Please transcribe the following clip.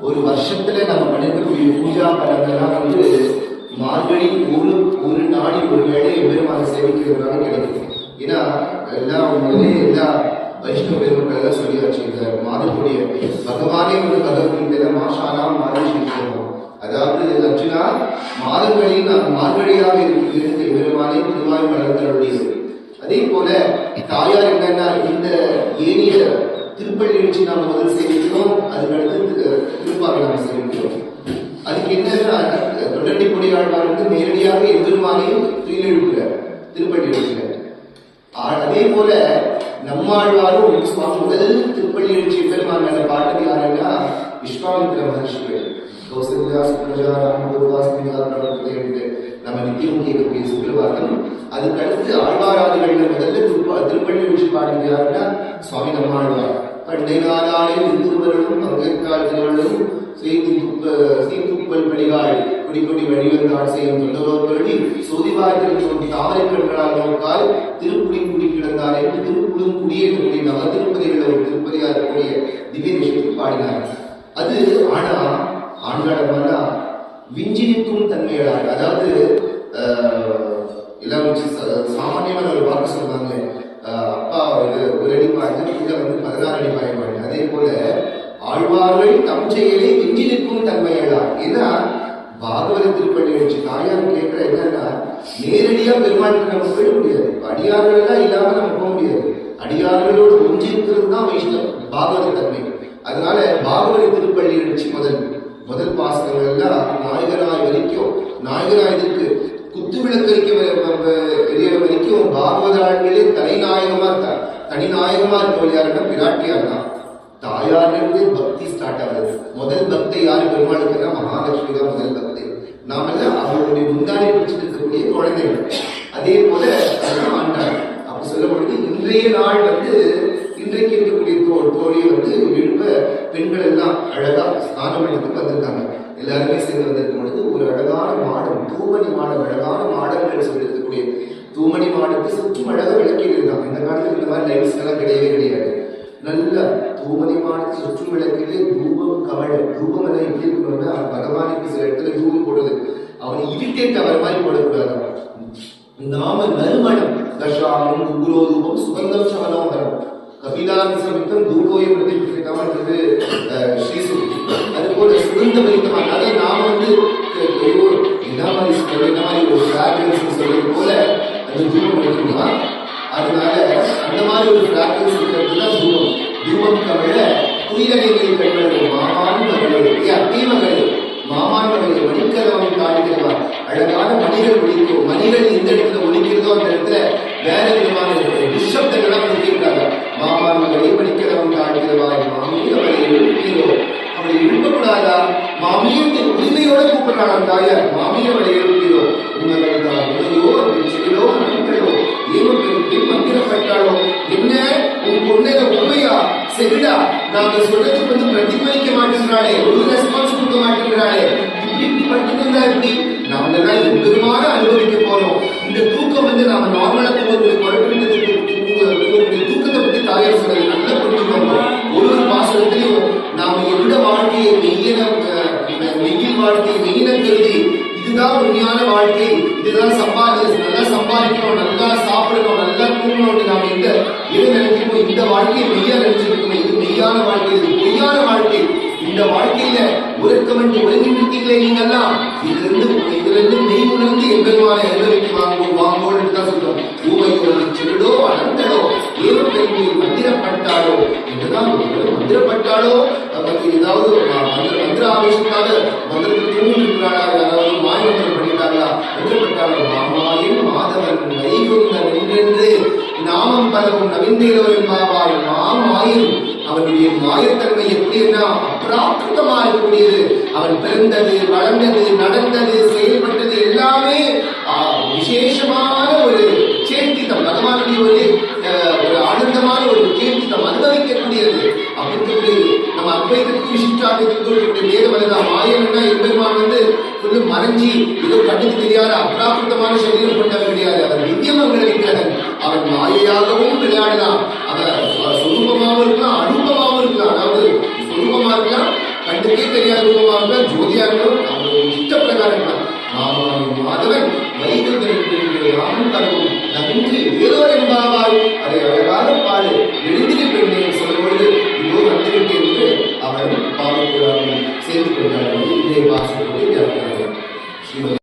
ஒரு வருஷத்துல நம்ம பண்ணிருக்கக்கூடிய பூஜா பலன்கள்லாம் வந்து மார்கழி ஒரு நாடி ஒரு வேளை பெருமானை சேவிக்கிறதுனால கிடைக்கும். ஏன்னா எல்லாம் உண்மையிலே எல்லா வைஷ்ணவ பெருமக்கள் எல்லாம் சொல்லியாச்சு. இந்த மாதத்துடைய பகவானே வந்து பகவத்கீதையில மாஷாலா மாதம், அதாவது அர்ஜுனா மாதங்களில் நான் மார்கழியாக இருக்கிறது பெருமானே திருவாய் மலர்களுடையது. அதே போல தாயார் என்னன்னா இந்த ஏனிய திருப்பள்ளி எழுச்சி நாம் முதல் சேவிக்கிறோம், அதுக்கடுத்து திருப்பாவை நாம் சேவிக்கிறோம். அதுக்கு என்னன்னா தொடர்ச்சி கொடியாழ்வார் வந்து நேரடியாக எம்பெருமானையும் துயிலெழுப்புகிறார் திருப்பள்ளி எழுச்சியில. அதே போல நம்மாழ்வாரும் முதல் திருப்பள்ளி எழுச்சி பெருமான் பாட்டு யாருன்னா விஸ்வாமித்திர மகர்ஷிகள். நம்ம நித்தியம் கேட்கக்கூடிய சுப்பிரபாதம். அதுக்கு அடுத்து ஆழ்வாராதிகளில் முதல்ல திருப்பள்ளி எழுச்சி பாடுறது யாருன்னா சுவாமி நம்மாழ்வார். பண்டை நாளாளில் இந்துவர்களும் பங்கேற்கால் திருவள்ளும் சீர்துப்பல் படிகாள் குடிக்கொடி வழிவந்தாள் செய்யும் தொண்டரோர்களி சோதிவாய்த்திருக்கும் தாமரை கண்களால் நோக்கால் திருப்புடி குடி கிடந்தார் என்று திருப்புடும் குடியேற்றக்கூடிய நவ திருப்பதிகளில் ஒரு திருப்பதியாக இருக்கக்கூடிய திவ்ய விஷயத்தை பாடினார். அது ஆனா ஆண்களா விஞ்சி நிற்கும் தன்மைகளாக, அதாவது எல்லாம் சாமானியமான ஒரு வாக்கு சொல்லுவாங்க, அப்பா ஒரு அடி பாய்ந்து கீழே வந்து 16 அடி பாய்ப்பாங்க. அதே போல ஆழ்வார்கள் தம் செயலை விஞ்சி நிற்கும் தன்மைகளாக. ஏன்னா பாகவத திருப்பள்ளி எழுச்சி தாயார் கேட்கிற என்னன்னா நேரடியா பெருமாளுக்கு நம்ம போயிட முடியாது. அடியார்கள் எல்லாம் இல்லாம நம்ம போக முடியாது. அடியார்களோடு ஒன்றி இருக்கிறது தான் வைஷ்ணவ பாகவத தன்மை. அதனால பாகவத திருப்பள்ளி எழுச்சி முதல் பாசனங்கள் எல்லாம் நாயகராய் வரைக்கும், நாயகராயதுக்கு குத்து விளக்கரிக்க வரைக்கும் பாகவத ஆண்களே தனிநாயகமா இருக்கார். தனிநாயகமா இருக்க யாருன்னா பிராட்டியார் தான். தாயாரிலிருந்து பக்தி ஸ்டார்ட் ஆகுது. முதல் பக்தி யாரு பெருமாளுக்குன்னா மகாலட்சுமி தான் முதல் பக்தி. நாமெல்லாம் அவருடைய முந்தானை பிடிச்சிட்டு இருக்கக்கூடிய குழந்தைகள். அதே போல ஆண்டாள். அப்ப சொல்லும் பொழுது இன்றைய நாள் வந்து இன்றைக்கு இருக்கக்கூடிய தோழியை வந்து எழுப்ப பெண்கள் எல்லாம் அழகா ஸ்நானம் எடுத்து வந்திருக்காங்க. எல்லாருமே சேர்ந்து வந்திருக்கும் பொழுது ஒரு அழகான மாடம், தூமணி மாடம், அழகான மாடங்கள் சொல்லிருக்கக்கூடிய தூமணி மாடத்தை சுற்றும் அழகா விளக்கிட்டு இருக்காங்க. இந்த காலத்துல இந்த மாதிரி லைட்ஸ் எல்லாம் கிடையவே கிடையாது. நல்ல தூமணி மாடத்தை சுற்றும் விளக்கிலே தூபம் கமழ. தூபம் எல்லாம் எப்படி இருக்கணும்னா பகவானுக்கு சில இடத்துல தூபம் போடுறது அவனை இரிட்டேட் அவர் மாதிரி போடக்கூடாது. நாம நறுமணம் தஷாமம் உக்ரோதூபம் சுகந்தம் சமனோகரம் கபிலாமிசமித்தம் தூபோயம் பிரதிபிடிக்காமன்றது ஸ்ரீசுதி. அது போல சுகந்த பரித்தமான அதை நாம வந்து என்ன மாதிரி ஒரு பிராக்ரன்ஸ் சொல்றது போல அது தூபம் எடுக்கணுமா. அதனால அந்த மாதிரி ஒரு பிராக்ரன்ஸ் இருக்கிறது தான் தூபம். தூபம் கவிழ துயிலகைகளில் கண்கள் மாமான் மகளே அத்தே மகளே மாமான் மகளே மணிக்கதவனை காட்டுகிறவார். அழகான மணிகள் ஒழிக்கும். மணிகள் எந்த இடத்துல ஒழிக்கிறதோ அந்த இடத்துல வேற விதமான நிஷப்தங்கள்லாம் ஒழிக்கிறாங்க. மாமான் மகளே மணிக்கதவன் காட்டுகிறவாய் மாமியை அவளை எழுப்பியோ. அவளை எழுப்பக்கூடாதா? மாமியை உரிமையோட கூப்பிடுறாள் தாயார். மாமியை அவளை எழுப்பியோ. உங்களுக்காக உதவியோ செடிலோ நண்களோ ஏவர்களுக்கு மந்திரப்பட்டாளோ என்ன உன் பொண்ணை உண்மையா செவிடா நாங்க சொல்றதுக்கு வந்து பிரதிபலிக்க மாட்டேங்கிறாளே, ஒரு ரெஸ்பான்ஸ் கொடுக்க மாட்டேங்கிறாளே, இப்படி பட்டுருந்தா எப்படி நாம எல்லாம் எம்பெருமான அனுபவிக்க போறோம். இந்த தூக்கம் வந்து நாம நார்மலா தூங்கக்கூடிய குழப்பிட்டு தூக்கத்தை பத்தி தாயார் சொல்றது நல்லா புரிஞ்சுக்கோங்க. ஒரு மாசத்துலயும் நாம எந்த வாழ்க்கையை மெய்யின மெய்யில் வாழ்க்கையை மெய்யின கருதி இதுதான் உண்மையான வாழ்க்கை, இதுதான் நல்லா சம்பாதிக்கணும், நல்லா சாப்பிடணும், நல்லா தூங்கணும் நாம எந்த எது நினைக்கிறோமோ இந்த வாழ்க்கையை மெய்யா நினைச்சிருக்கோம். இது மெய்யான வாழ்க்கை, இது பொய்யான வாழ்க்கை. இந்த வாழ்க்கையில உறக்கமென்று ஒழுங்கிட்டீங்களே நீங்கெல்லாம் இதுல இருந்து மெய் உணர்ந்து எம்பெருமான எல்லோருக்கு வாங்கோன்னு தான் சொல்றோம். ஊமையோ செவிடோ அனந்தடோ ஏதோ பெண்ணில் மந்திரப்பட்டாளோ என்றுதான் மந்திரப்பட்டாளோ ஏதாவது மந்திர ஆவேசத்தால மந்திரத்தில் தூங்கிருக்கிறாளா, யாராவது மாயமந்திரம் பண்ணிட்டாங்களா, மந்திரப்பட்டாளோ மாமாயின் மாதவன் வைகுந்த நின்றென்று நாமம் பலவும் நவீந்தேரோ என்பாவாய் மாமாயின். அவனுடைய மாயத்தன்மை எப்படின்னா அப்ராக்கிருதமா இருக்கக்கூடியது. அவன் பிறந்தது, வளர்ந்தது, நடந்தது, செயல்பட்டது எல்லாமே விசேஷமான ஒரு சேத்தித்தம், பகவானுடைய ஒரு ஆனந்தமான ஒரு சேத்தித்தம் அனுபவிக்கக்கூடியது. அப்படிக்கூடியது நம்ம அத்வைதத்துக்கு விசிஷ்டாத்வைதத்துக்கு வேதவனதான். மாயன்னா எம்பெருமான் வந்து கொஞ்சம் மறைஞ்சி ஏதோ கண்ணுக்கு தெரியாத அப்ராக்கிருத்தமான சரீரம் கொண்டவன் கிடையாது. அவன் நித்தியமங்களை விக்கிரகன். அவன் மாயையாகவும் விளையாடலாம். அவன் சுரூபமாகவும் இருக்கலாம், அனுபவமாகவும் இருக்கலாம். அதாவது சுரூபமா இருக்கலாம், கண்ணுக்கு அவங்களுக்கே தெரியாத ரூபமாக ஜோதியாகவும் அவங்களுடைய இஷ்ட பிரகாரம் மாதவன் வைகுந்தன் ராமன் தனக்கும் நன்றி ஏதோ என்பாவாய் அதை அழகான பாடு எழுந்திரு பெண்ணை சொல்லும் பொழுது இதோ வந்துவிட்டு என்று அவன் பாவக்கூடாமல் சேர்ந்து கொண்டார்கள் இதே வாசலுடைய